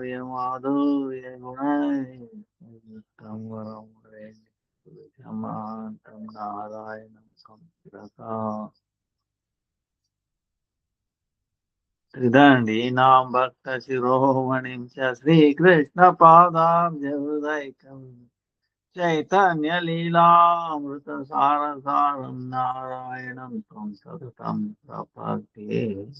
Madhurya Gunai Tamvaram Shamantam Narayanam Samsiraka Tridandi Nam Bhakta Shiromanim Cha Sri Krishna Padam Javudaikam Chaitanya Leela Amrita Sarasaram Narayanam Tam Sadatam Prapati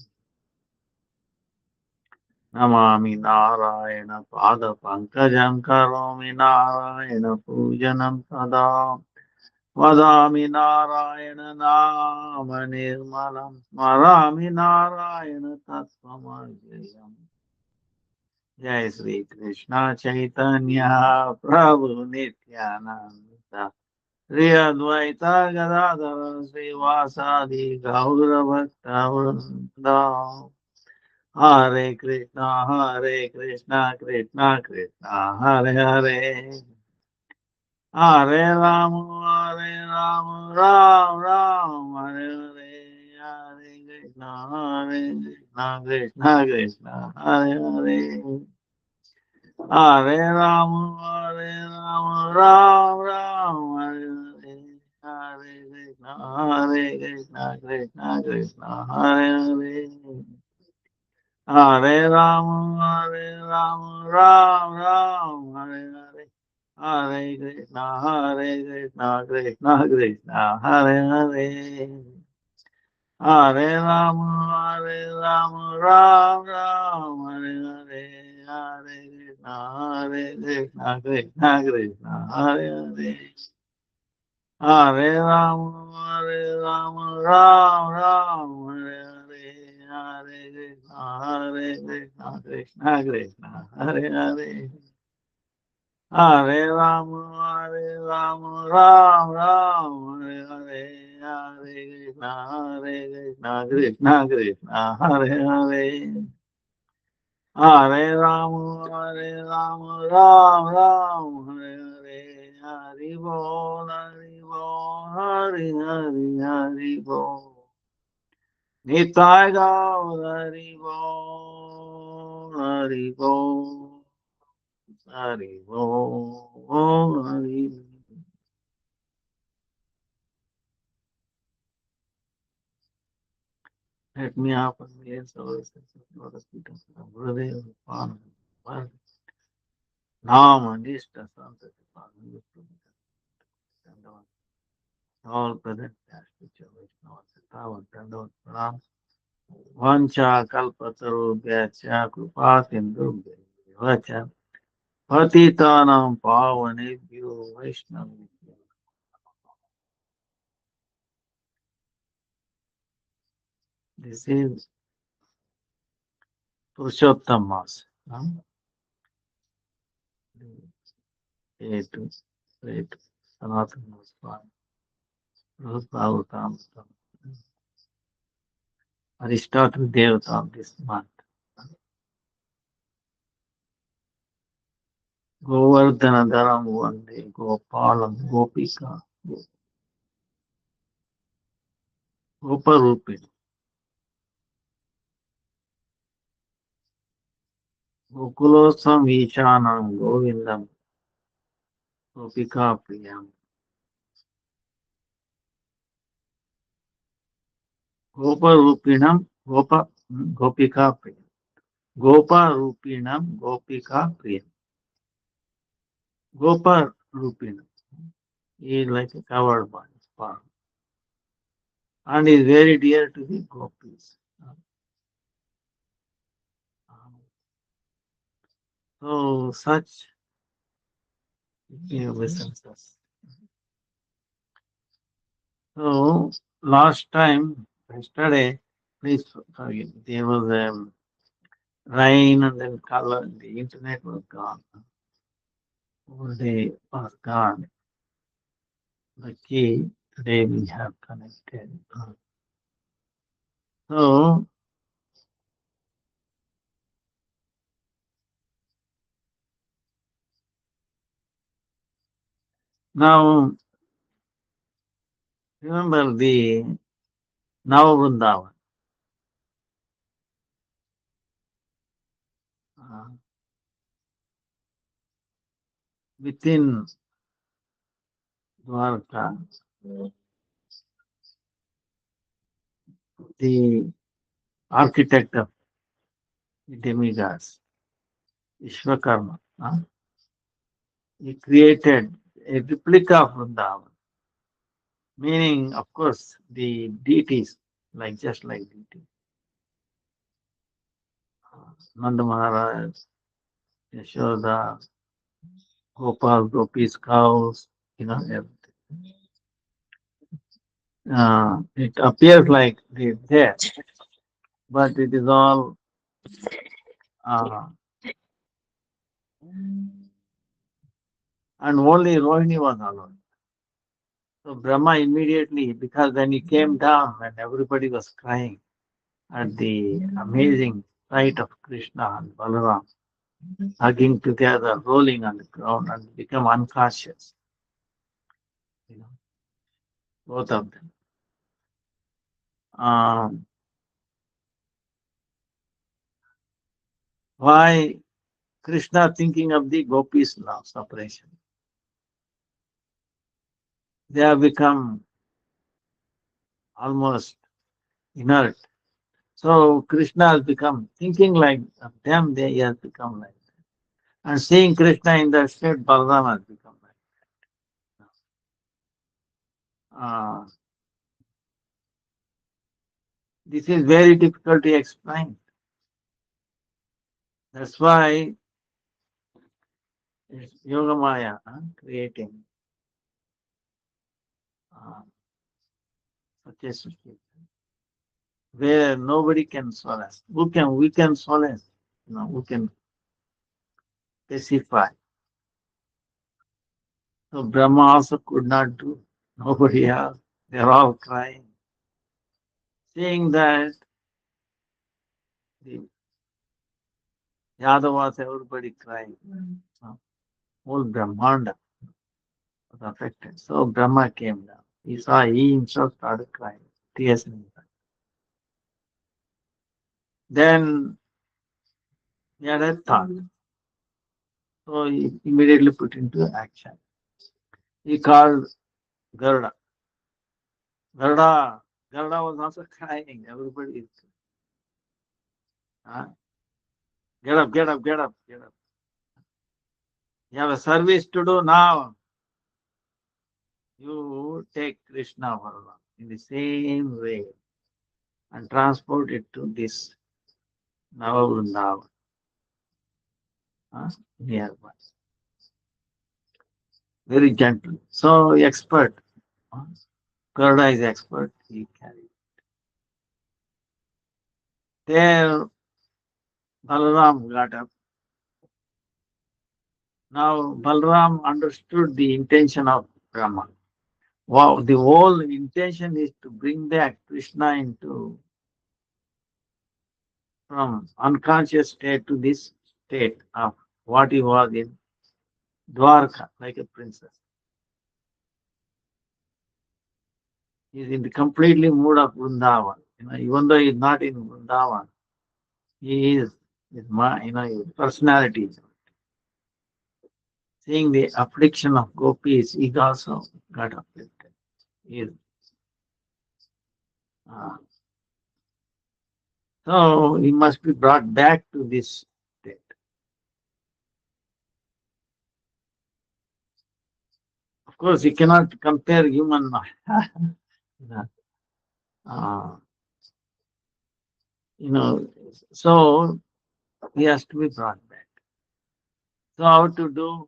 Namami Narayana Pada Pankajam Karomi Narayana Pujanam Sada Vadami Narayana Nama Nirmalam Marami Narayana Tattvamarjayam Jai Sri Krishna Chaitanya Prabhu Nityananda Sri Advaita Gadadhara Sri Vasadi Gaura Bhakta Vrinda Hare Krishna, Krishna Krishna, Hare Hare. Hare Ram, Ram Ram, Hare Hare. Hare Krishna, Krishna Krishna, Hare Hare. Hare Ram, Ram Ram, Hare Hare. Hare Krishna, Krishna Krishna, Hare Hare. Hare Ram, Ram Ram, Hare Hare. Hare Krishna, Krishna Krishna, Hare Hare. Hare Ram, Ram Ram, Hare Hare. Hare Krishna, Krishna Krishna, Hare Hare. Hare Ram, Ram Ram, Hare Hare. Hare Krishna, Krishna Krishna, Hare Hare. Hare Ram, Ram Ram, Hare Hare. Hare Krishna, Krishna Krishna, Hare Hare. Hare Ram, Ram Ram, Hare Hare. Hari Bol, Hari Hari, Hari Bol. Nitai Gaur, Hari Bol, Hari Bol, Hari Bol, Hari Bol. Let me offer me a service of Lord Peter, Gurudev, Pan, Nam, and Ishta, Santa, all present as teacher, Vaishnava, Sitavan, Dandavat, Pranam, Vancha, Kalpataru, Gyacha, Krupa, Sindhu, Vacha, Patitanam, Pavanebhyo, Vaishnava. This is Purushottam Mass. A to Sanatana Swami, Bhagavatam, Aristotle Devata of this month. Govardhana Dharam Vande Gopalam Gopika Goparupin Gokulosam Ishanam Govindam Gopika Priyam Goparupinam Gopika Priyam Goparupinam Gopika Priyam Goparupinam is like a covered by spark and is very dear to the gopis. So such essences. So last time, yesterday, please forgive me, there was rain and then color, the internet was gone. All day was gone. The key today we have connected. So now remember the Navavrindavan. within Dwarka, the architect of the demigods, Vishwakarma, he created a replica of Vrindavan, meaning, of course, the deities, like just like deities. Nanda Maharaj, Yashoda, Gopal, Gopis, cows, everything. It appears like they're there, but it is all uh, and only Rohini was alone. So Brahma immediately, because when he came down, when everybody was crying at the amazing sight of Krishna and Balaram hugging together, rolling on the ground and become unconscious, you know, both of them. Um, why Krishna thinking of the gopis now, separation? They have become almost inert. So Krishna has become thinking like of them, he has become like that. And seeing Krishna in that state, Balaram has become like that. This is very difficult to explain. That's why it's Yoga Maya creating such a situation where nobody can solace. We can solace, who can specify. So Brahma also could not do. Nobody else. They're all crying. Seeing that the Yadavas, everybody crying. Whole Brahmanda was affected. So Brahma came down. He himself started crying. Tears in his eyes. Then he had a thought. So he immediately put into action. He called Garuda. Garuda, Garuda was also crying. Everybody is, get up, get up, get up, get up. You have a service to do now. You take Krishna Balaram in the same way and transport it to this Navavrindavan nearby. Very gentle. So expert. Garuda is expert. He carried. There, Balaram got up. Now, Balaram understood the intention of Brahma. Wow, the whole intention is to bring back Krishna into from unconscious state to this state of what he was in Dwarka, like a princess. He is in the completely mood of Vrindavan. Even though he is not in Vrindavan, he is his his personality. Seeing the affliction of gopis, he also got afflicted. He is, uh, so he must be brought back to this state. Of course, you cannot compare human. uh, so he has to be brought back. So how to do?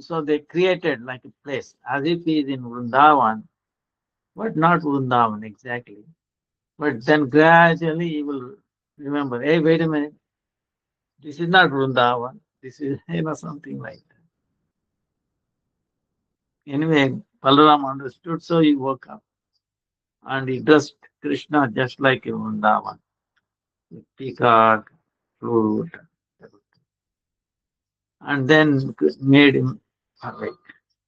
So they created like a place as if he is in Vrindavan, but not Vrindavan exactly. But then gradually he will remember, hey, wait a minute, this is not Vrindavan. This is, something like that. Anyway, Balaram understood, so he woke up and he dressed Krishna just like in Vrindavan, with peacock, flute, and then made him awake.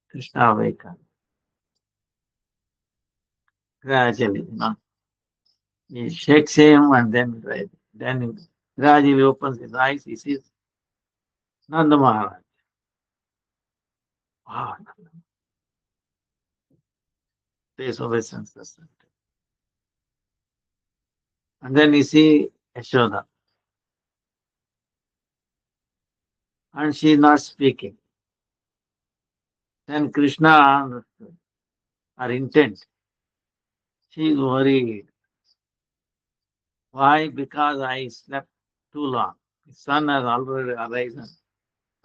Krishna awakened gradually, He shakes him and then he gradually opens his eyes. He sees Nanda Maharaj. Wow. Face obeisance. And then you see Yashoda, and she is not speaking. Then Krishna understood her intent. She is worried. Why? Because I slept too long. The sun has already arisen.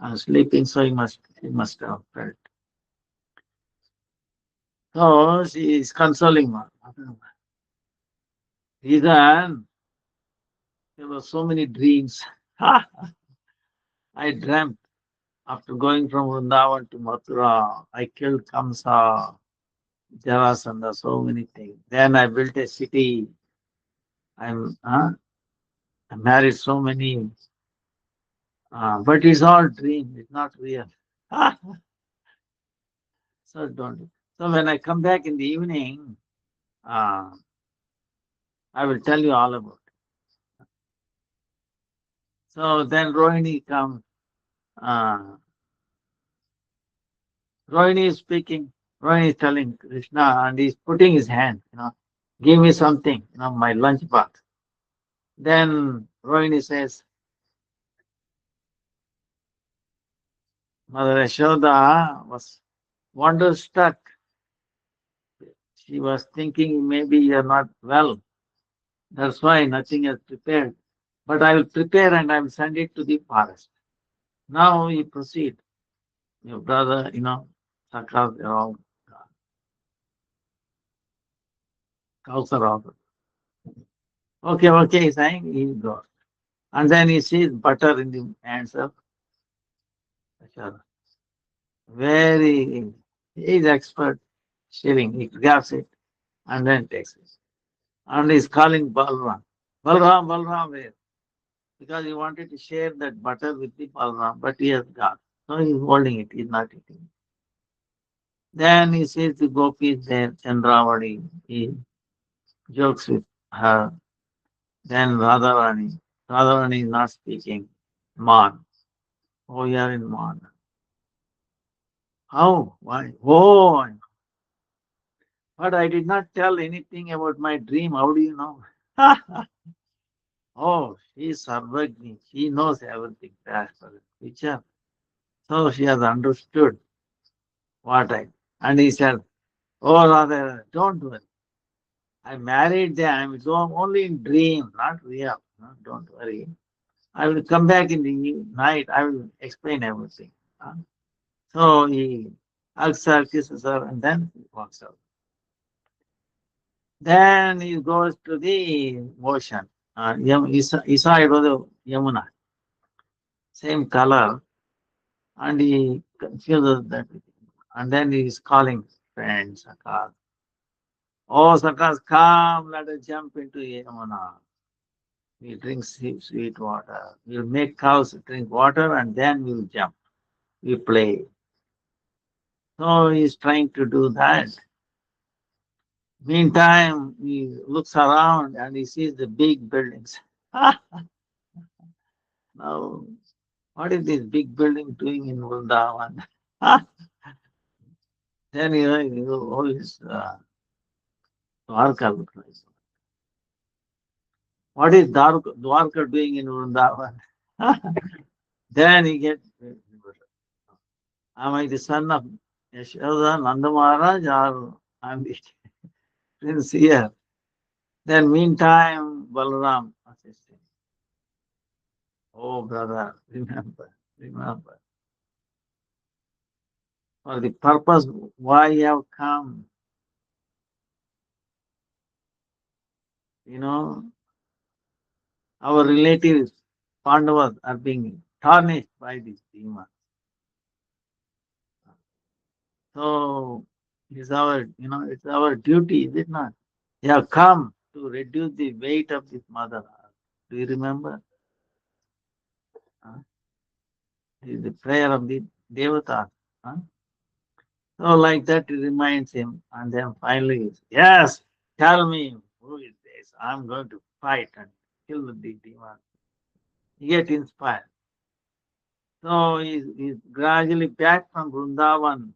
I'm sleeping, so he must have felt. So she is consoling her. Reason, there were so many dreams. I dreamt after going from Vrindavan to Mathura, I killed Kamsa, Jarasandha, so many things. Then I built a city. I married so many, but it's all dream. It's not real. So don't. So when I come back in the evening, uh, I will tell you all about it. So then Rohini comes. Uh, Rohini is speaking. Rohini is telling Krishna, and he's putting his hand. Give me something. My lunch box. Then Rohini says, Mother Yashoda was wonderstruck. She was thinking maybe you're not well. That's why nothing is prepared. But I will prepare and I will send it to the forest. Now you proceed. Your brother, Sakra, they're all cows are all. Okay, he's saying he goes. And then he sees butter in the hands of Yashoda. Very, he's expert sharing. He grabs it and then takes it. And he's calling Balram. Balram, where? Because he wanted to share that butter with the Balram, but he has got. So he's holding it, he's not eating it. Then he sees the gopis there, Chandravadi, he jokes with her. Then Radharani. Radharani is not speaking. Man. Oh, you are in Man. How? Why? Oh, but I did not tell anything about my dream. How do you know? Oh, she is Sarvagni. She knows everything as for the future. So she has understood what I. And he said, oh, rather, don't worry. I married them. It's only in dream, not real. No, don't worry. I will come back in the night. I will explain everything. So he hugs her, kisses her, and then he walks out. Then he goes to the ocean. He saw it was a Yamuna, same color, and he confuses that. And then he is calling friends, Sakas. Oh, Sakas, come, let us jump into Yamuna. We drink sweet water. We'll make cows drink water and then we'll jump. We play. So he's trying to do that. Meantime, he looks around and he sees the big buildings. Now, what is this big building doing in Vrindavan? Then oh, it's Dwarka looks like. What is Dwarka doing in Vrindavan? Then he gets, am I the son of Yashoda, Nanda Maharaj, or I'm the prince here? Then meantime, Balaram assisting. Oh, brother, remember, for the purpose why you have come, you know, our relatives, Pandavas, are being tarnished by these demons. So it's our duty, is it not? You have come to reduce the weight of this mother earth. Do you remember? Huh? It is the prayer of the Devata. Huh? So like that, it reminds him, and then finally, yes, tell me who is this? I'm going to fight and kill the demon. He get inspired. So he's gradually back from Vrindavan,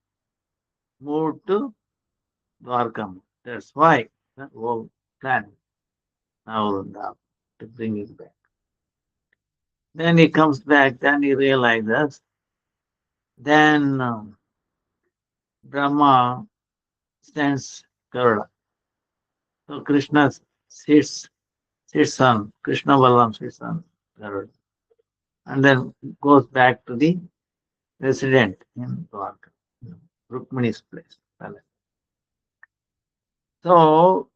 moved to Dwarkam. That's why the whole plan now Vrindavan to bring it back. Then he comes back, then he realizes, then Brahma sends Garuda. So Krishna sits, sits on, Krishna Balaram sits on Garuda. And then goes back to the resident in Dwarka, Rukmani's place. Palace. So,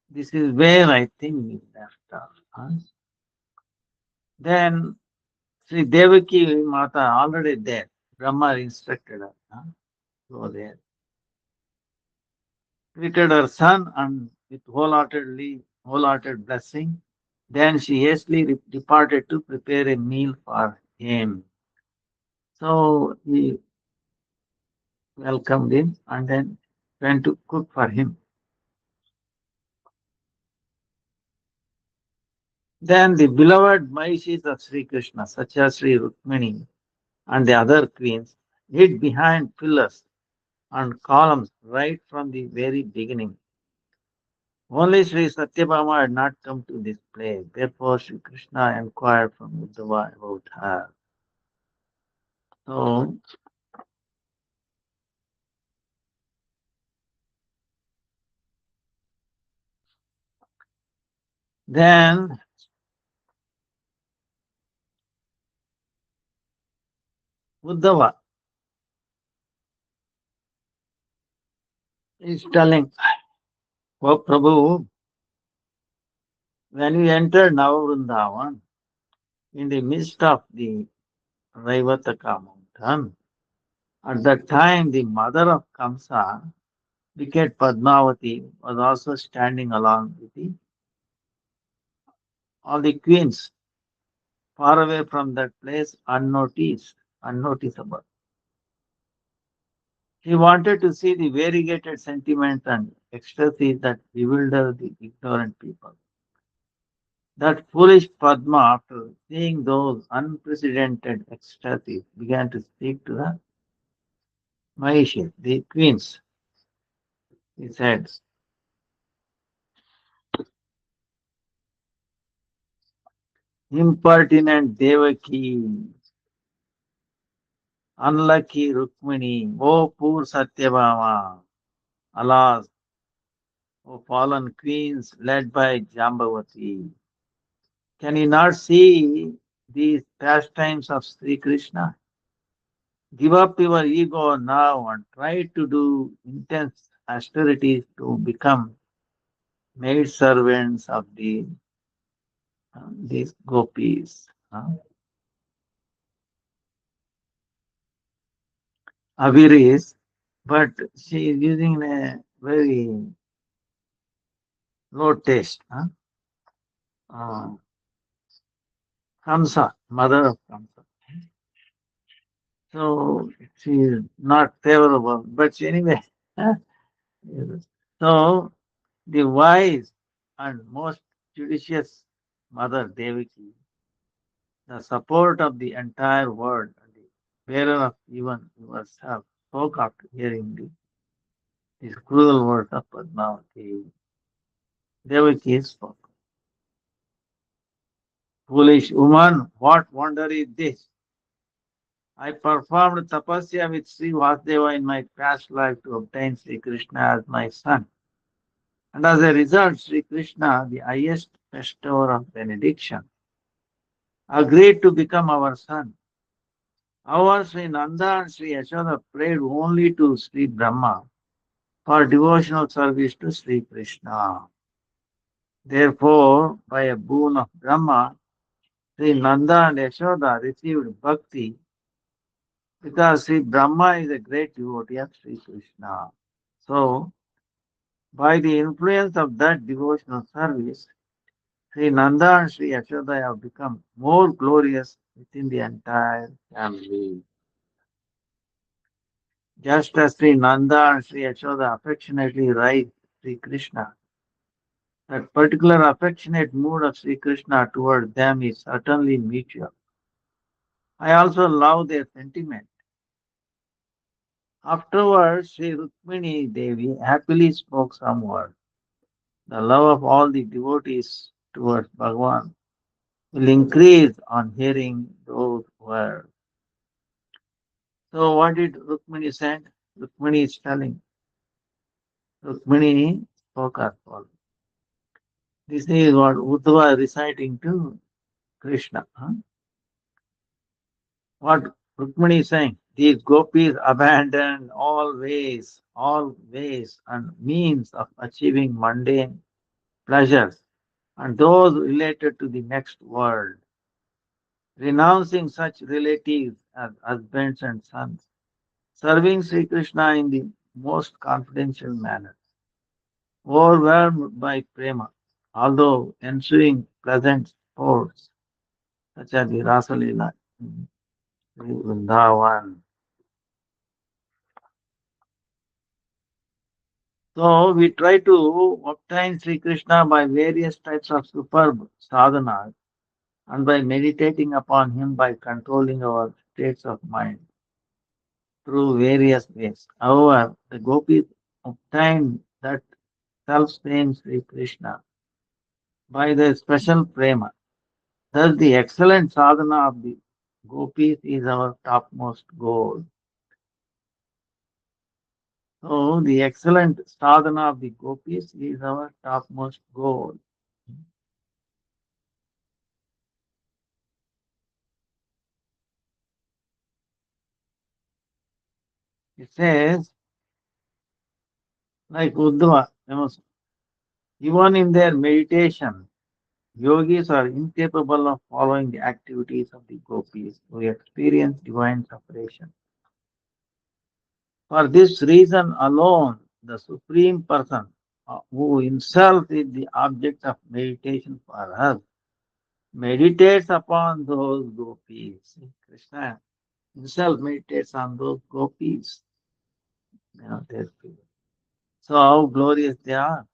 this is where I think we left off. Then Sri Devaki Mata already there. Brahma instructed her. Go there. Treated her son and with wholehearted blessing. Then she hastily departed to prepare a meal for him. So he welcomed him and then went to cook for him. Then the beloved Mahishis of Sri Krishna, such as Sri Rukmini and the other queens, hid behind pillars and columns right from the very beginning. Only Sri Satyabhama had not come to this place. Therefore, Sri Krishna inquired from Uddhava about her. So, then Uddhava is telling, oh Prabhu, when we entered Navavrindavan, in the midst of the Raivataka mountain, at that time the mother of Kamsa, wicked Padmavati, was also standing along with all the queens, far away from that place, unnoticeable. He wanted to see the variegated sentiments and ecstasy that bewilder the ignorant people. That foolish Padma, after seeing those unprecedented ecstasies, began to speak to the Mahishis, the queens. He said, impertinent Devaki, unlucky Rukmini, O poor Satyabhama, alas, O fallen queens led by Jambavati. Can you not see these pastimes of Sri Krishna? Give up your ego now and try to do intense austerities to become maid servants of these gopis. Aviris, but she is using a very low taste. Kamsa, mother of Kamsa. So she is not favorable, but anyway. So the wise and most judicious mother Devaki, the support of the entire world and the bearer of even yourself, spoke after hearing these cruel words of Padmavati. Devaki spoke. Foolish woman, what wonder is this? I performed tapasya with Sri Vasudeva in my past life to obtain Sri Krishna as my son. And as a result, Sri Krishna, the highest bestower of benediction, agreed to become our son. Our Sri Nanda and Sri Yashoda prayed only to Sri Brahma for devotional service to Sri Krishna. Therefore, by a boon of Brahma, Sri Nanda and Yashoda received bhakti because Sri Brahma is a great devotee of Sri Krishna. So, by the influence of that devotional service, Sri Nanda and Sri Yashoda have become more glorious within the entire family. Just as Sri Nanda and Sri Yashoda affectionately raised Sri Krishna, that particular affectionate mood of Sri Krishna toward them is certainly mutual. I also love their sentiment. Afterwards, Sri Rukmini Devi happily spoke some words. The love of all the devotees towards Bhagavan will increase on hearing those words. So, what did Rukmini say? Rukmini is telling. Rukmini spoke as follows. This is what Uddhava is reciting to Krishna. What Rukmini is saying, these gopis abandoned all ways and means of achieving mundane pleasures and those related to the next world, renouncing such relatives as husbands and sons, serving Sri Krishna in the most confidential manner, overwhelmed by prema, although ensuing pleasant sports such as the Rasalila in Vrindavan. So we try to obtain Sri Krishna by various types of superb sadhanas and by meditating upon him by controlling our states of mind through various ways. However, the gopis obtained that self-same Sri Krishna by the special prema. Thus, the excellent sadhana of the gopis is our topmost goal. So, the excellent sadhana of the gopis is our topmost goal. It says, like Uddhava, even in their meditation, yogis are incapable of following the activities of the gopis who experience divine separation. For this reason alone, the Supreme Person, who himself is the object of meditation for us, meditates upon those gopis. Krishna himself meditates on those gopis. Their people. So how glorious they are.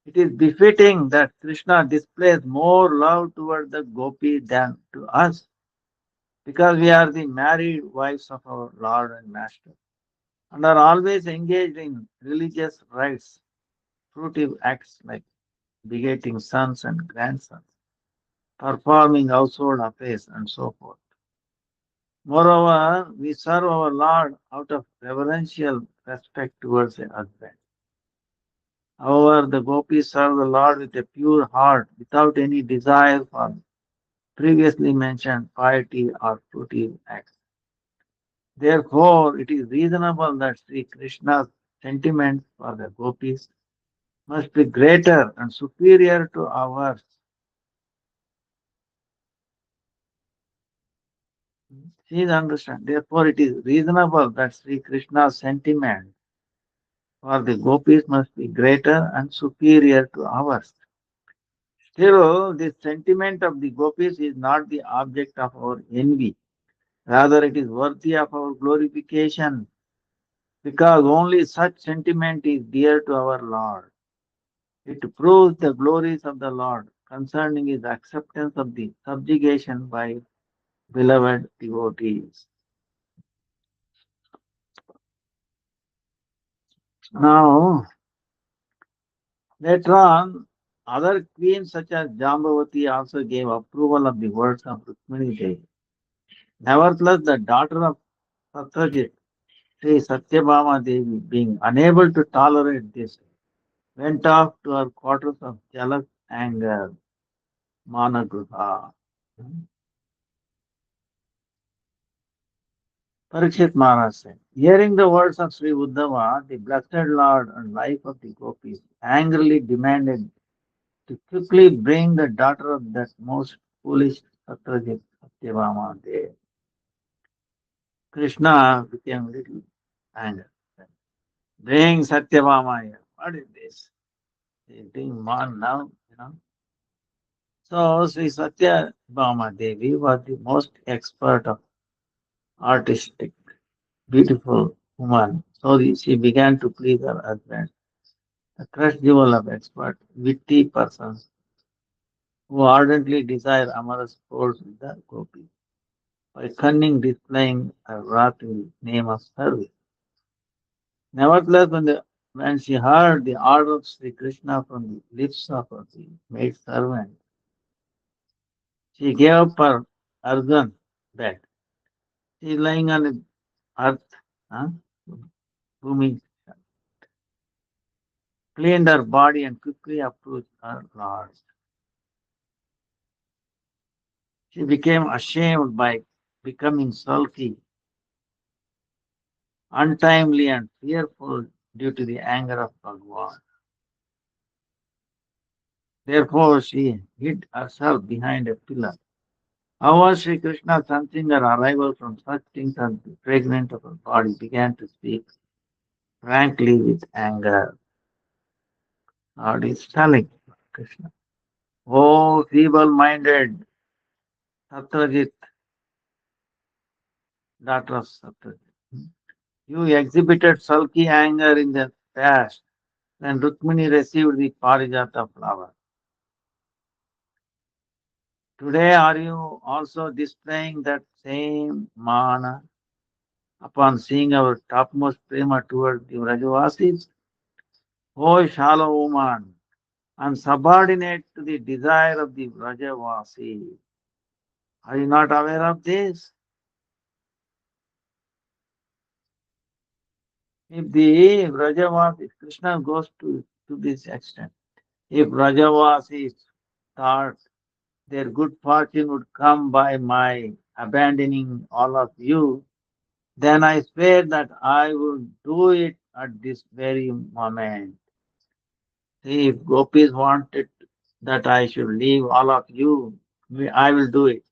It is befitting that Krishna displays more love toward the gopis than to us, because we are the married wives of our Lord and Master, and are always engaged in religious rites, fruitive acts like begetting sons and grandsons, performing household affairs, and so forth. Moreover, we serve our Lord out of reverential respect towards a husband. However, the gopis serve the Lord with a pure heart, without any desire for previously mentioned piety or fruitive acts. Therefore, it is reasonable that Sri Krishna's sentiments for the gopis must be greater and superior to ours. Please understand. Therefore, it is reasonable that Sri Krishna's sentiment for the gopis must be greater and superior to ours. Still, this sentiment of the gopis is not the object of our envy. Rather, it is worthy of our glorification, because only such sentiment is dear to our Lord. It proves the glories of the Lord concerning his acceptance of the subjugation by beloved devotees. Now, later on, other queens such as Jambavati also gave approval of the words of Rukmini Devi. Nevertheless, the daughter of Satyajit, Sri Satyabhama Devi, being unable to tolerate this, went off to her quarters of jealous anger, Managruha. Parikshit Maharaj said, hearing the words of Sri Uddhava, the blessed Lord and life of the gopis, angrily demanded to quickly bring the daughter of that most foolish Satyajit, Satyabhama there. Krishna became little angry. Bring Satyabhama here. What is this? He is being man now. So Sri Satyabhama Devi was the most expert of artistic, beautiful woman. So she began to please her husband, a crush jewel of expert, witty persons who ardently desire amorous sports with the gopis. by cunning displaying her wrath in the name of service. Nevertheless, when she heard the order of Sri Krishna from the lips of her maid servant, she gave up her earthen bed. She is lying on the earth, huh? Bhumi, cleaned her body and quickly approached her Lord. She became ashamed by becoming sulky, untimely, and fearful due to the anger of Bhagwan. Therefore, she hid herself behind a pillar. However, Sri Krishna, sensing her arrival from such things as the fragrance of her body, began to speak frankly with anger. Lord is telling Krishna, "Oh, feeble-minded Satyajit, daughter of Satyajit, you exhibited sulky anger in the past when Rukmini received the Parijata flower. Today, are you also displaying that same mana upon seeing our topmost prema towards the Vrajavasis? O shallow woman, and subordinate to the desire of the Vrajavasi. Are you not aware of this? If the Vrajavasi, Krishna goes to this extent, if Vrajavasis thought their good fortune would come by my abandoning all of you, then I swear that I will do it at this very moment. See, if gopis wanted that I should leave all of you, I will do it.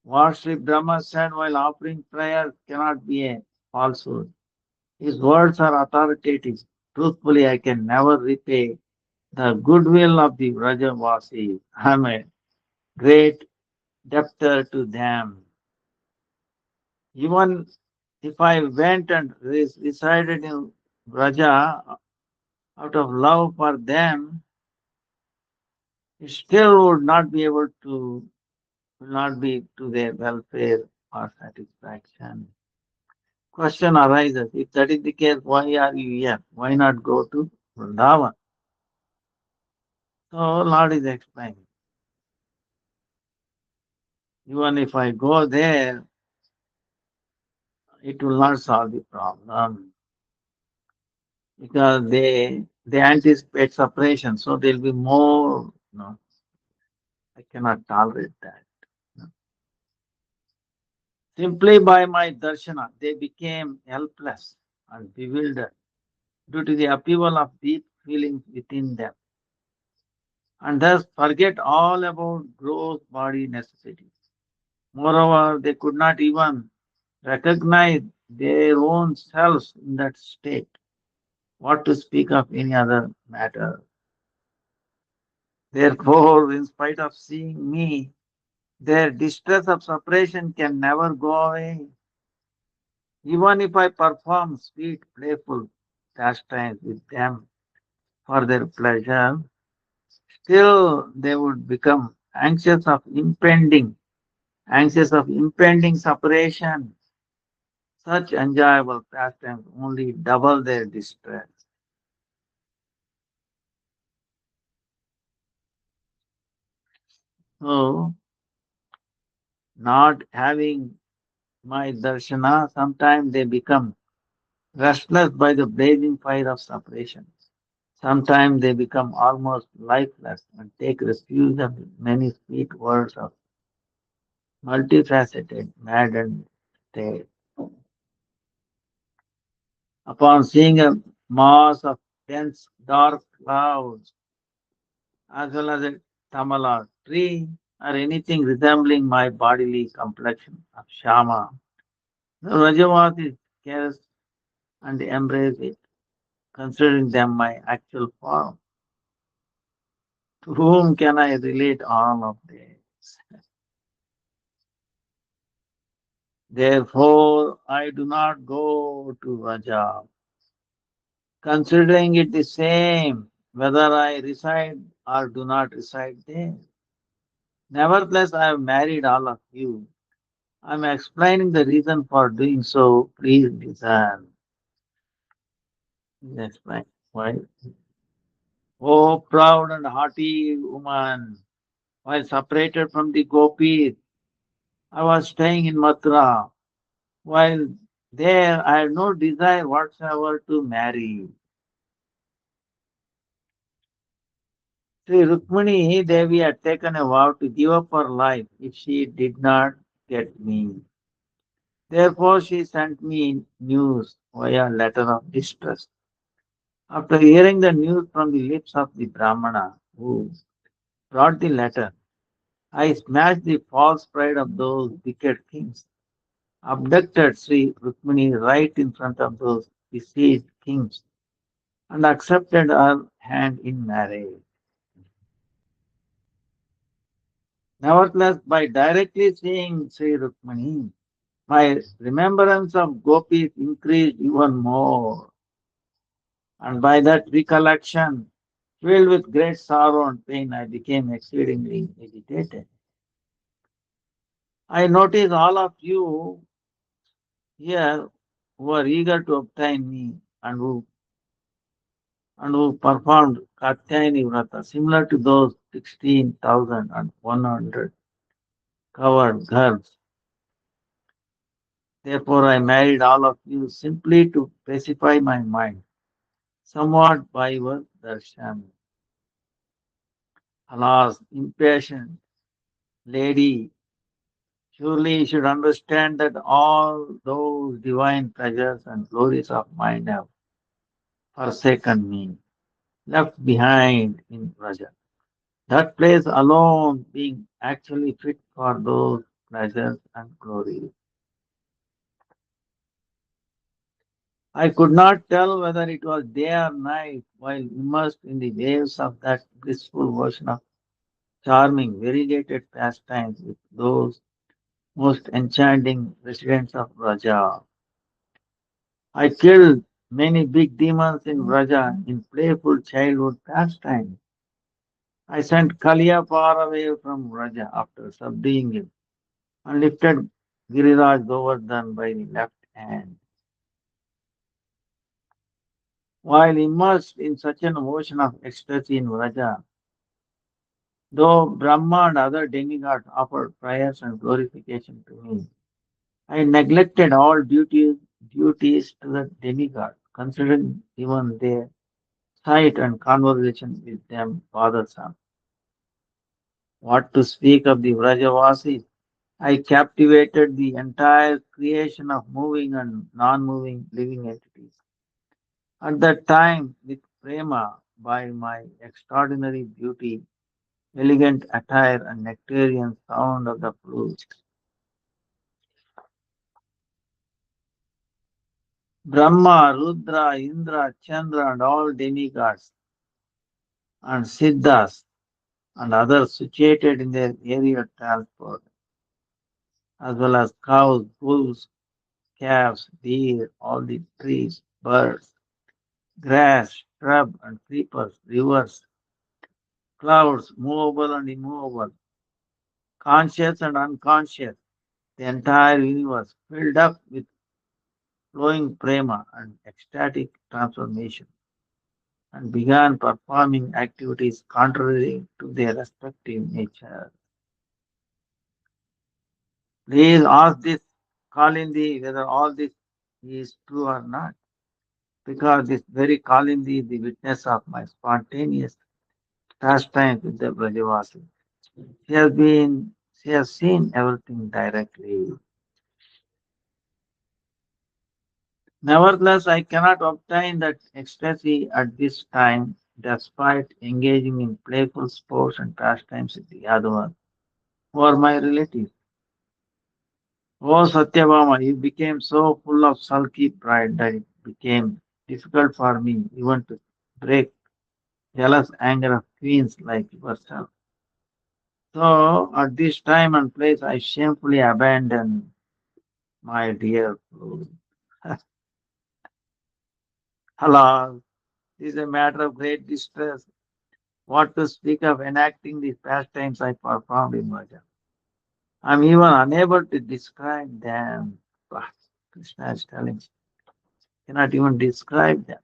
What Sri Brahma said while offering prayer cannot be a falsehood. His words are authoritative. Truthfully, I can never repay the goodwill of the Vrajavasis. I am a great debtor to them. Even if I went and resided in Vraja out of love for them, it still would not be able to, will not be to their welfare or satisfaction. Question arises, if that is the case, why are you here? Why not go to Vrindavan? So Lord is explaining, even if I go there, it will not solve the problem because they anticipate separation, so there will be more. No, I cannot tolerate that. No. Simply by my darshana, they became helpless and bewildered due to the upheaval of deep feelings within them, and thus forget all about gross body necessities. Moreover, they could not even recognize their own selves in that state. What to speak of any other matter? Therefore, in spite of seeing me, their distress of separation can never go away. Even if I perform sweet, playful pastimes with them for their pleasure, still they would become anxious of impending separation. Such enjoyable pastimes only double their distress. So, not having my darshana, sometimes they become restless by the blazing fire of separation. Sometimes they become almost lifeless and take refuge in many sweet words of multifaceted, maddened state. Upon seeing a mass of dense, dark clouds, as well as a tamala tree, or anything resembling my bodily complexion of Shama, the Rajavati cares and embrace it, considering them my actual form. To whom can I relate all of this? Therefore, I do not go to Raja, considering it the same whether I reside or do not reside there. Nevertheless, I have married all of you. I am explaining the reason for doing so. Please listen. Explain why. Oh, proud and haughty woman! While separated from the gopis, I was staying in Mathura. While there, I had no desire whatsoever to marry. Sri Rukmini Devi had taken a vow to give up her life if she did not get me. Therefore, she sent me news via letter of distress. After hearing the news from the lips of the Brahmana who brought the letter, I smashed the false pride of those wicked kings, abducted Sri Rukmini right in front of those besieged kings, and accepted her hand in marriage. Nevertheless, by directly seeing Sri Rukmini, my remembrance of gopis increased even more, and by that recollection, filled with great sorrow and pain, I became exceedingly agitated. I notice all of you here who are eager to obtain me and who performed Katyayani Vrata, similar to those 16,100 covered girls. Therefore, I married all of you simply to pacify my mind, somewhat by your darshan. Alas, impatient lady, surely you should understand that all those divine pleasures and glories of mind have forsaken me, left behind in Vraja. That place alone being actually fit for those pleasures and glories. I could not tell whether it was day or night while immersed in the waves of that blissful ocean of charming, variegated pastimes with those most enchanting residents of Raja. I killed many big demons in Raja in playful childhood pastime. I sent Kalia far away from Raja after subduing him and lifted Giriraj Govardhan by the left hand. While immersed in such an ocean of ecstasy in Vraja, though Brahma and other demigods offered prayers and glorification to me, I neglected all duties to the demigod, considering even their sight and conversation with them bothersome. What to speak of the Vrajavasis? I captivated the entire creation of moving and non-moving living entities. At that time, with Prema, by my extraordinary beauty, elegant attire, and nectarian sound of the flute, Brahma, Rudra, Indra, Chandra, and all demigods and Siddhas and others situated in their aerial transport, as well as cows, bulls, calves, deer, all the trees, birds, grass, shrub, and creepers, rivers, clouds, movable and immovable, conscious and unconscious, the entire universe filled up with flowing prema and ecstatic transformation, and began performing activities contrary to their respective nature. Please ask this Kalindi whether all this is true or not, because this very Kalindi is the witness of my spontaneous pastimes with the Brajavasi. She has seen everything directly. Nevertheless, I cannot obtain that ecstasy at this time, despite engaging in playful sports and pastimes with the Yadavas, who are my relatives. Oh, Satyabhama, you became so full of sulky pride that it became difficult for me even to break jealous anger of queens like yourself. So, at this time and place, I shamefully abandoned my dear food. Alas, this is a matter of great distress. What to speak of enacting the pastimes I performed in Vraja? I'm even unable to describe them. But Krishna is telling, cannot even describe them.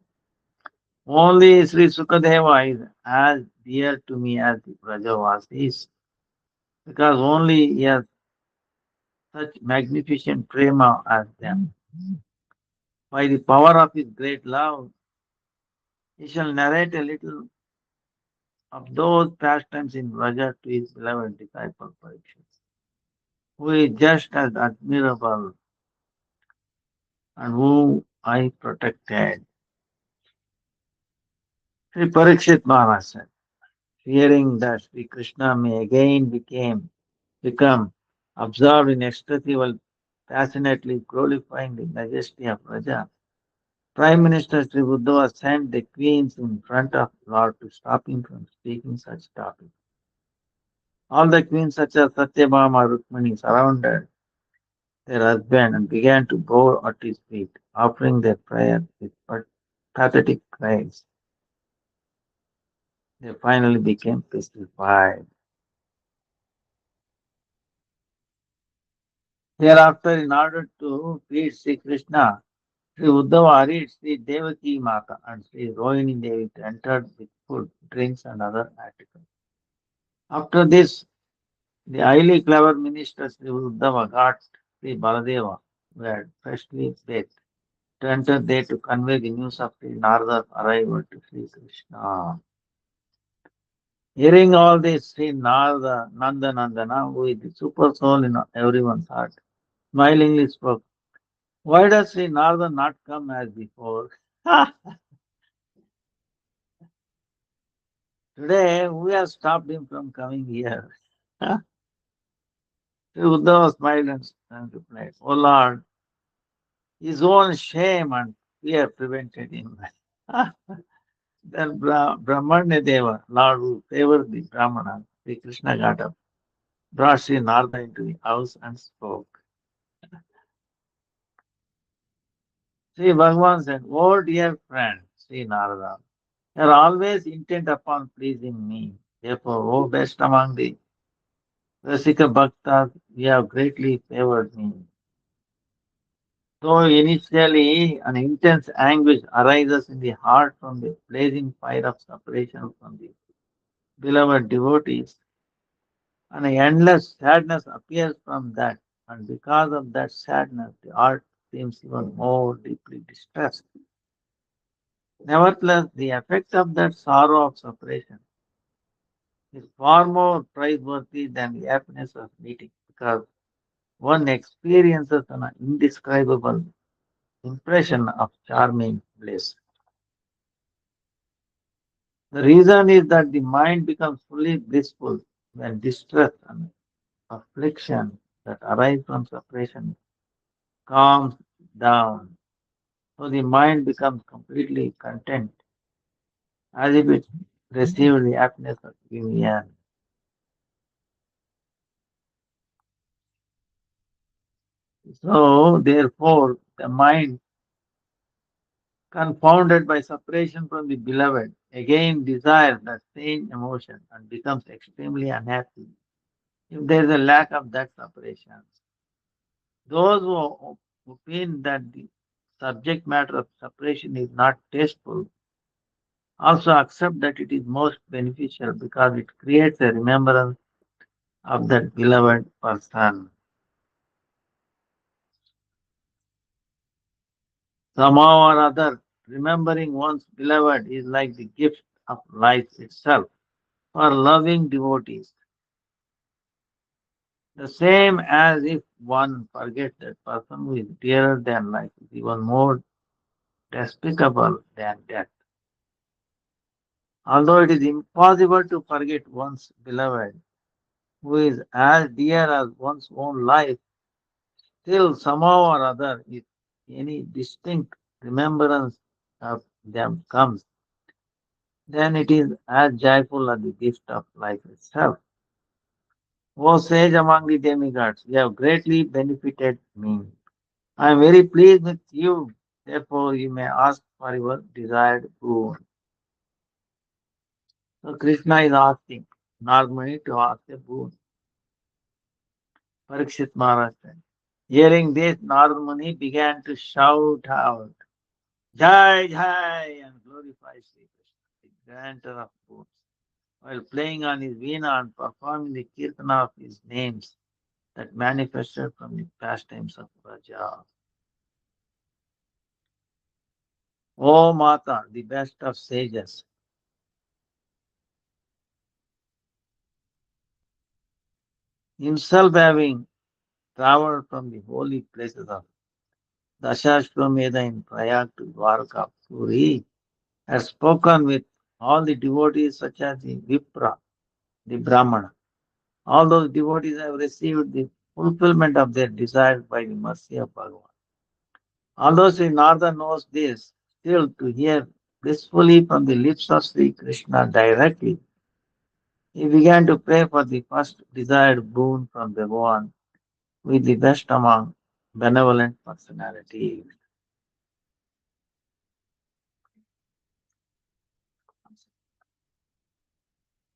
Only Sri Sukadeva is as dear to me as the Brajavasis, because only he has such magnificent prema as them. By the power of his great love, he shall narrate a little of those pastimes in Vraja to his beloved disciple Parikshit, who is just as admirable and whom I protected. Sri Parikshit Maharaj said, fearing that Sri Krishna may again become absorbed in ecstasy while passionately glorifying the majesty of Raja, Prime Minister Sri Uddhava sent the queens in front of Lord to stop him from speaking such topics. All the queens such as Satyabhama Rukmani surrounded their husband and began to bow at his feet, offering their prayer with pathetic cries. They finally became pacified. Hereafter, in order to feed Sri Krishna, Sri Uddhava hurried Sri Devaki Mata and Sri Rohini Devi entered with food, drinks, and other articles. After this, the highly clever minister Sri Uddhava got Sri Baladeva, who had freshly bathed, to enter there to convey the news of Sri Narada's arrival to Sri Krishna. Hearing all this, Sri Narada Nandanandana, who is the super soul in everyone's heart, smilingly spoke, why does Sri Narada not come as before? Today, we have stopped him from coming here. Sri Uddhava smiled and replied, O Lord, his own shame and fear prevented him. Then Brahmanya Deva, Lord who favored the Brahmana, Sri Krishna got up, brought Sri Narada into the house and spoke. Sri Bhagavan said, O dear friend, Sri Narada, you are always intent upon pleasing me. Therefore, O best among the Rasika Bhaktas, you have greatly favored me. Though initially an intense anguish arises in the heart from the blazing fire of separation from the beloved devotees, and an endless sadness appears from that, and because of that sadness, the heart seems even more deeply distressed. Nevertheless, the effect of that sorrow of separation is far more praiseworthy than the happiness of meeting, because one experiences an indescribable impression of charming bliss. The reason is that the mind becomes fully blissful when distress and affliction that arise from separation calms down. So the mind becomes completely content, as if it received the happiness of union. So therefore, the mind, confounded by separation from the beloved, again desires that same emotion and becomes extremely unhappy if there is a lack of that separation. Those who opine that the subject matter of separation is not tasteful also accept that it is most beneficial because it creates a remembrance of that beloved person. Somehow or other, remembering one's beloved is like the gift of life itself for loving devotees. The same as if one forgets that person who is dearer than life is even more despicable than death. Although it is impossible to forget one's beloved, who is as dear as one's own life, still somehow or other, if any distinct remembrance of them comes, then it is as joyful as the gift of life itself. O sage among the demigods, you have greatly benefited me. I am very pleased with you. Therefore, you may ask for your desired boon. So Krishna is asking Narmani to ask a boon. Parikshit Maharaj said. Hearing this, Narmani began to shout out, Jai Jai, and glorify Sri Krishna, the grantor of boons, while playing on his veena and performing the kirtana of his names that manifested from the pastimes of Raja. O Mata, the best of sages, himself having traveled from the holy places of Dashashwamedha in Prayag to Dwarka, Puri, has spoken with all the devotees such as the Vipra, the Brahmana. All those devotees have received the fulfillment of their desires by the mercy of Bhagavan. Although Sri Narada knows this, still to hear blissfully from the lips of Sri Krishna directly, he began to pray for the first desired boon from Bhagavan with the best among benevolent personalities.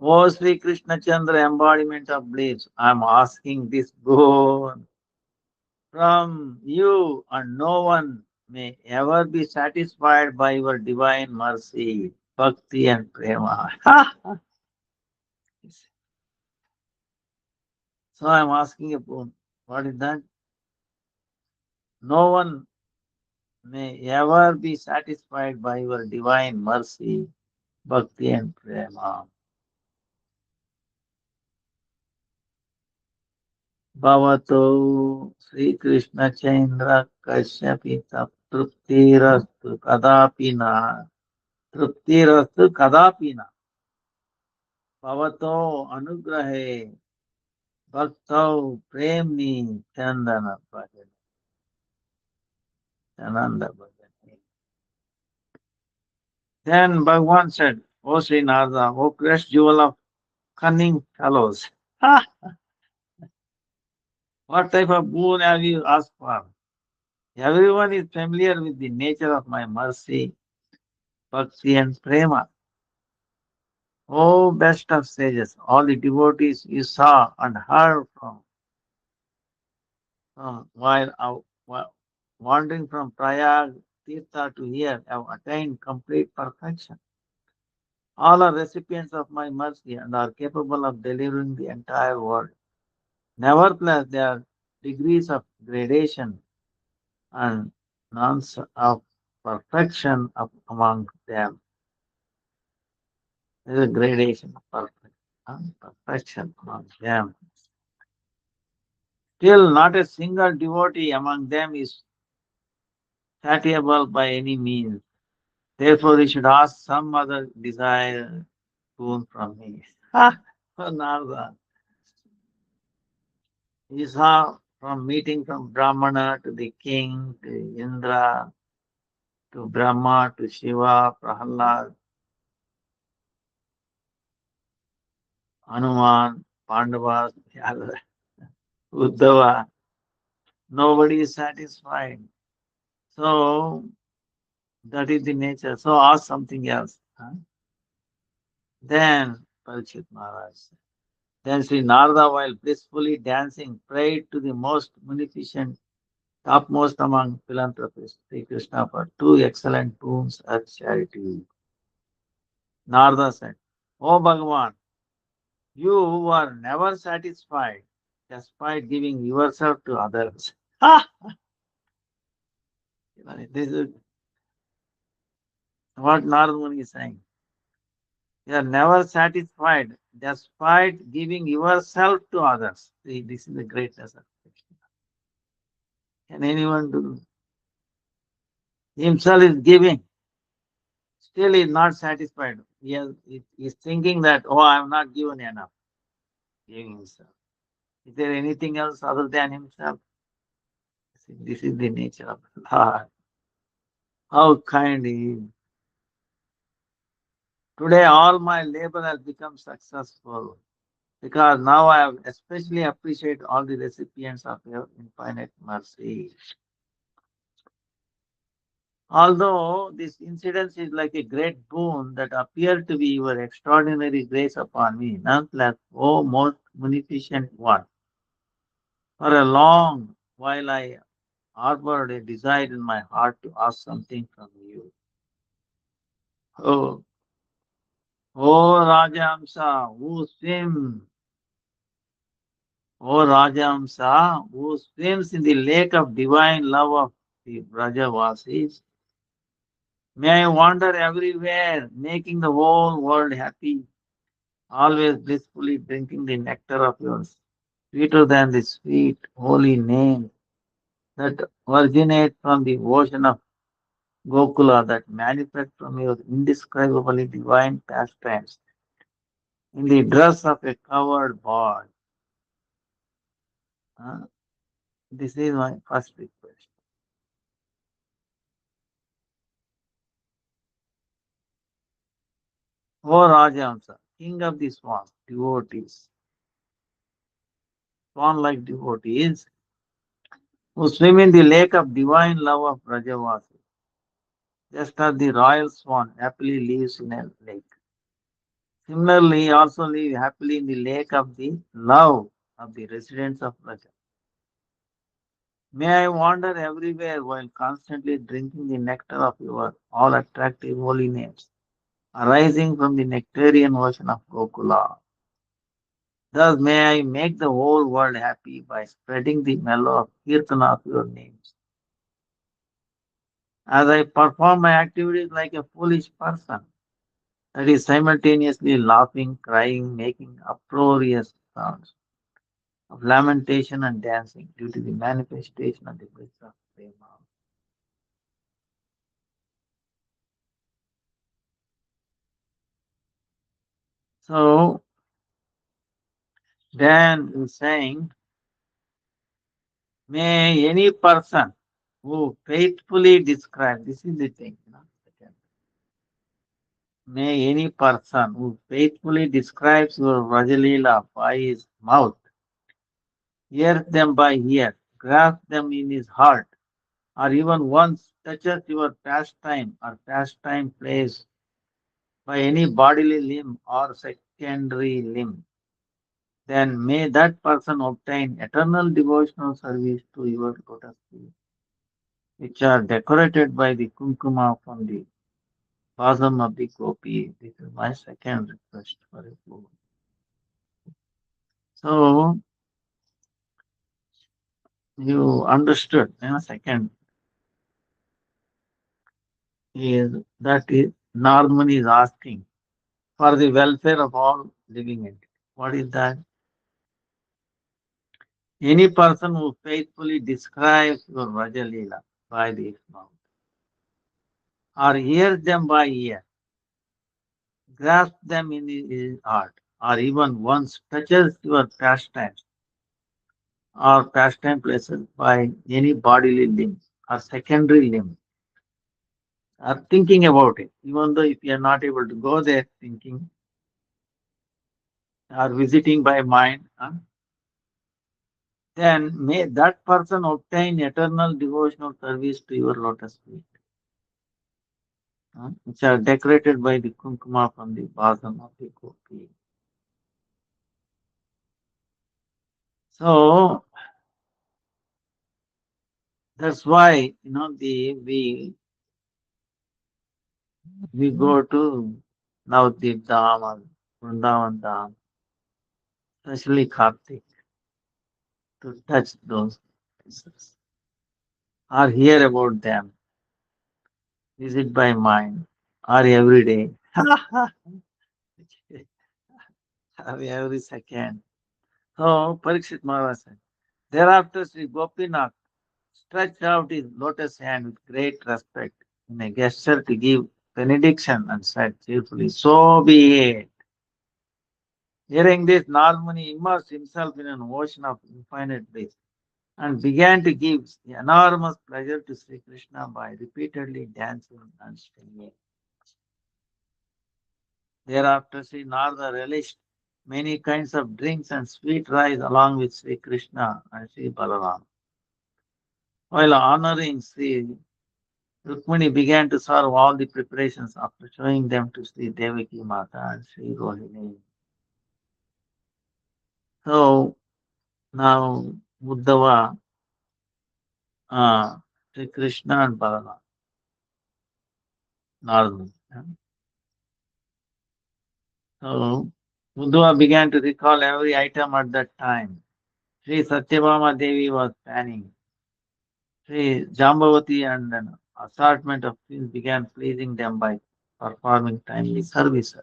O Sri Krishna Chandra, embodiment of bliss, I am asking this boon from you, and no one may ever be satisfied by your divine mercy, bhakti, and prema. So I am asking a boon. What is that? No one may ever be satisfied by your divine mercy, bhakti, and prema. Bhavato Sri Krishna Chandra Kashyapi Truptirastu Kadapina Truptirastu Kadapina Bhavato Anugrahe Bhaktau Premni Chandana Bhajani Chananda Bhajani. Then Bhagwan said, O Sri Narada, O crest jewel of cunning fellows, ha, what type of boon have you asked for? Everyone is familiar with the nature of my mercy, bhakti, and prema. O best of sages, all the devotees you saw and heard from while wandering from Prayag Tirtha to here have attained complete perfection. All are recipients of my mercy and are capable of delivering the entire world. Nevertheless, there are degrees of gradation and none of perfection among them. There is a gradation of perfection among them. Still, not a single devotee among them is satiable by any means. Therefore, he should ask some other desire boon from me. Ha! For Narada, he saw from meeting from Brahmana to the king to Indra to Brahma to Shiva, Prahalad, Hanuman, Pandavas, Uddhava. Nobody is satisfied. So that is the nature. So ask something else. Huh? Then Parikshit Maharaj. Then Sri Narada, while blissfully dancing, prayed to the most munificent, topmost among philanthropists, Sri Krishna, for two excellent boons of charity. Narada said, O Bhagavan, you were never satisfied despite giving yourself to others. Ha! This is what Narada Muni is saying. You are never satisfied despite giving yourself to others. See, this is the greatness of Krishna. Can anyone do? Himself is giving, still is not satisfied. He is thinking that, oh, I am not given enough. Giving himself. Is there anything else other than himself? See, this is the nature of the Lord. How kind he is. Today, all my labor has become successful because now I have especially appreciate all the recipients of your infinite mercy. Although this incident is like a great boon that appeared to be your extraordinary grace upon me, nonetheless, O most munificent one, for a long while I harbored a desire in my heart to ask something from you. Oh, O Rajamsa, who swim, O Rajamsa, who swims in the lake of divine love of the Brajavasis, may I wander everywhere, making the whole world happy, always blissfully drinking the nectar of yours, sweeter than the sweet holy name that originate from the ocean of Gokula, that manifest from your indescribably divine pastimes in the dress of a covered boy. Uh, this is my first request. O Rajamsa, king of the swans, devotees, swan-like devotees, who swim in the lake of divine love of Brajavasi, just as the royal swan happily lives in a lake. Similarly, also live happily in the lake of the love of the residents of Raja. May I wander everywhere while constantly drinking the nectar of your all attractive holy names, arising from the nectarian ocean of Gokula. Thus may I make the whole world happy by spreading the mellow of Kirtana of your names. As I perform my activities like a foolish person, that is simultaneously laughing, crying, making uproarious sounds of lamentation and dancing due to the manifestation of the bliss of Prema. So Dan is saying, may any person who faithfully describe, this is the thing, may any person who faithfully describes your Rajalila by his mouth, hears them by ear, grasps them in his heart, or even once touches your pastime or pastime place by any bodily limb or secondary limb, then may that person obtain eternal devotional service to your lotus feet, which are decorated by the kumkuma from the bosom of the gopi. This is my second request for a boon. So you understood. Second is that is Nardman is asking for the welfare of all living entities. What is that? Any person who faithfully describes your Rajalila by the mouth, or hears them by ear, grasps them in his heart, or even once touches your pastimes or pastime places by any bodily limb or secondary limb, or thinking about it, even though if you are not able to go there thinking or visiting by mind, then may that person obtain eternal devotional service to your lotus feet, which are decorated by the kumkuma from the bosom of the gopi. So that's why we go to Navadvip Dham or Vrindavan Dham, especially Kartik, to touch those places or hear about them, visit by mind or every day, or every second. So Parikshit Maharaj said, thereafter Sri Gopinath stretched out his lotus hand with great respect in a gesture to give benediction and said cheerfully, so be it. Hearing this, Narmani immersed himself in an ocean of infinite bliss and began to give enormous pleasure to Sri Krishna by repeatedly dancing and singing. Thereafter, Sri Narada relished many kinds of drinks and sweet rice along with Sri Krishna and Sri Balaram. While honoring Sri Rukmini began to serve all the preparations after showing them to Sri Devaki Mata and Sri Rohini. So now Uddhava, Sri Krishna and Balaram, Narada. So Uddhava began to recall every item at that time. Sri Satyabhama Devi was planning. Sri Jambavati and an assortment of queens began pleasing them by performing timely services.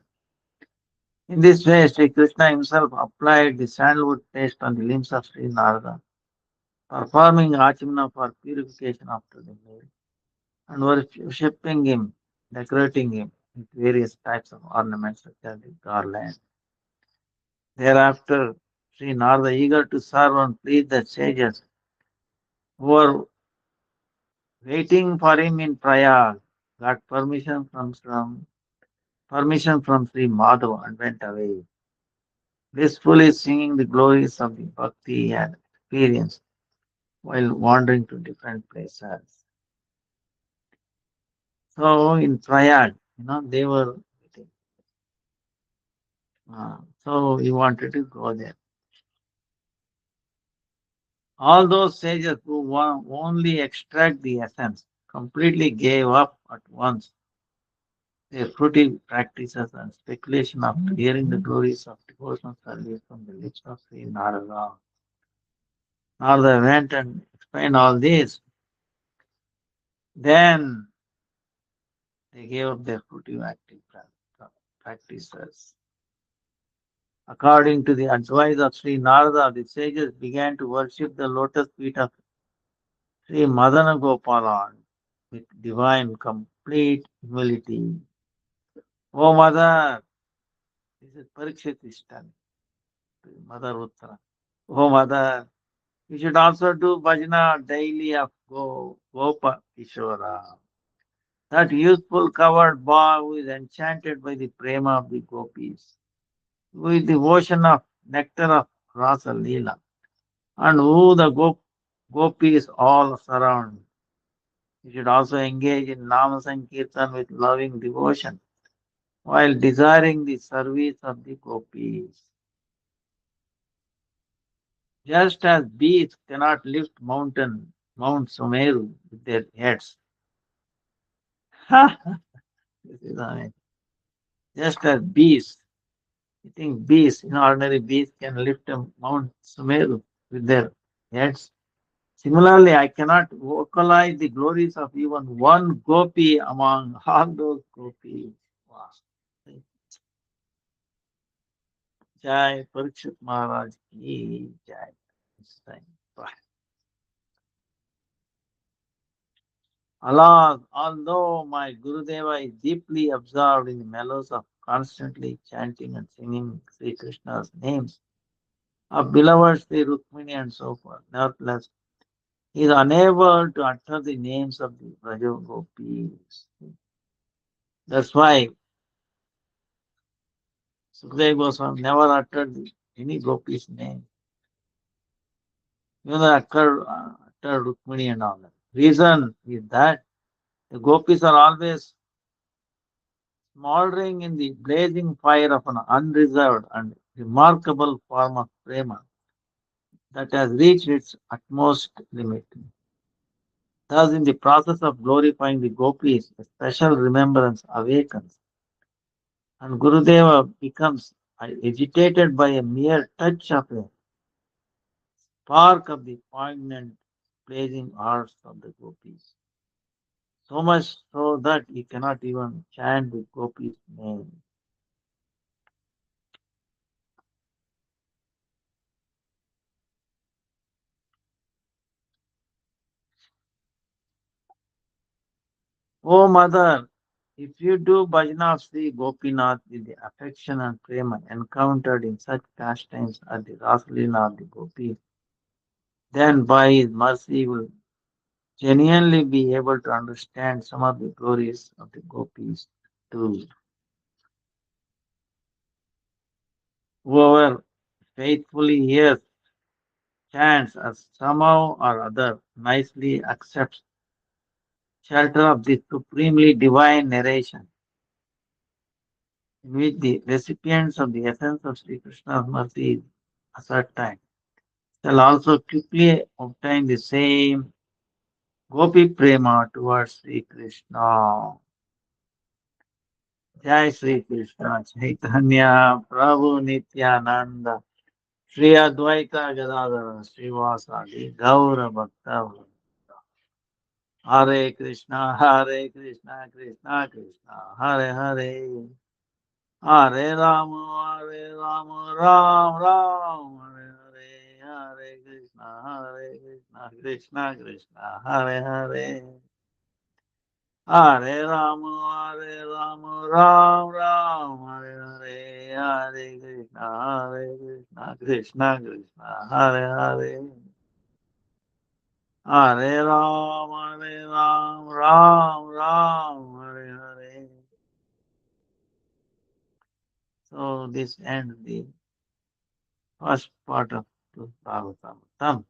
In this way, Sri Krishna himself applied the sandalwood paste on the limbs of Sri Narada, performing Achimana for purification after the meal, and worshipping him, decorating him with various types of ornaments such as the garland. Thereafter, Sri Narada, eager to serve and please the sages who were waiting for him in Prayag, got permission from Sri Madhava and went away, blissfully singing the glories of the bhakti he had experienced while wandering to different places. So in Prayag, they were waiting. So he wanted to go there. All those sages who only extract the essence completely gave up at once their fruitive practices and speculation after hearing the glories of devotional service from the lips of Sri Narada. Narada went and explained all this. Then they gave up their fruitive active practices. According to the advice of Sri Narada, the sages began to worship the lotus feet of Sri Madana Gopalan with divine complete humility. Oh mother, this is Parikshit Ishtan, Mother Uttara. Oh mother, you should also do bhajana daily of Gopa Kishora. That youthful covered boy who is enchanted by the prema of the gopis, with the ocean of nectar of Rasa Leela, and who the gopis all surround. You should also engage in Nama Sankirtan with loving devotion, while desiring the service of the gopis. Just as bees cannot lift Mount Sumeru with their heads. This is amazing. Just as bees, you think bees, ordinary bees can lift a Mount Sumeru with their heads. Similarly, I cannot vocalize the glories of even one gopi among all those gopis. Wow. Jai Parikshit Maharaj ki Jai. This time. Alas, although my Gurudeva is deeply absorbed in the mellows of constantly chanting and singing Sri Krishna's names, of beloved Sri Rukmini and so forth, nevertheless, he is unable to utter the names of the Braja Gopis. That's why Sukadeva Goswami never uttered any Gopi's name. Even though uttered Rukmini and all that. Reason is that the Gopis are always smoldering in the blazing fire of an unreserved and remarkable form of prema that has reached its utmost limit. Thus, in the process of glorifying the gopis, a special remembrance awakens, and Gurudeva becomes agitated by a mere touch of a spark of the poignant blazing hearts of the gopis. So much so that he cannot even chant the gopis' name. Oh mother, if you do bhajana of Sri Gopinath with the affection and prema encountered in such pastimes at the Rasalila of the Gopis, then by his mercy you will genuinely be able to understand some of the glories of the Gopis too. Whoever faithfully hears, chants, or somehow or other nicely accepts shelter of this supremely divine narration, in which the recipients of the essence of Sri Krishna's mercy is ascertained, shall also quickly obtain the same gopi prema towards Sri Krishna. Jai Sri Krishna Chaitanya Prabhu Nityananda Shri Advaita Gadadhara Srivasadi Gaura Bhakta Hare Krishna Krishna Krishna Hare Hare Hare Rama Ram Ram Hare Hare Hare Krishna Krishna Hare Hare Hare Rama Ram Ram Hare Hare Hare Krishna Krishna Hare Hare Hare Ram Ram Hare Hare. So this ends the first part of the Bhagavatam.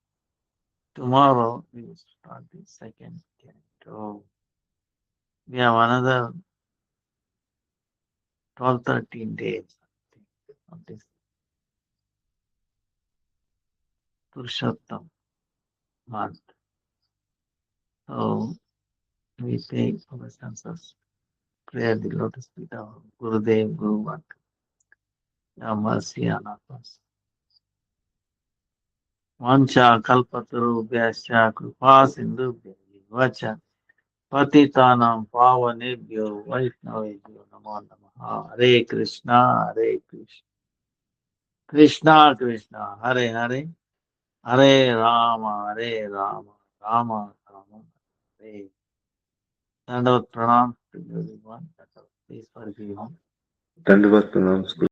Tomorrow we will start the second canto. We have another 12, 13 days of this Purushottam month. So we take our senses, prayer the lotus feet of Gurudev, Guru Bhakti, have mercy on us. Vancha kalpatarubhyascha kripa sindhubhya vacha patitanam pavanebhyo vaishnavebhyo namo namaha. Hare Krishna, Hare Krishna, Krishna Krishna, Hare Hare, Hare Rama, Hare Rama, Rama Rama, Hare. Dandavat pranam to everyone. Please forgive me. Dandavat pranams.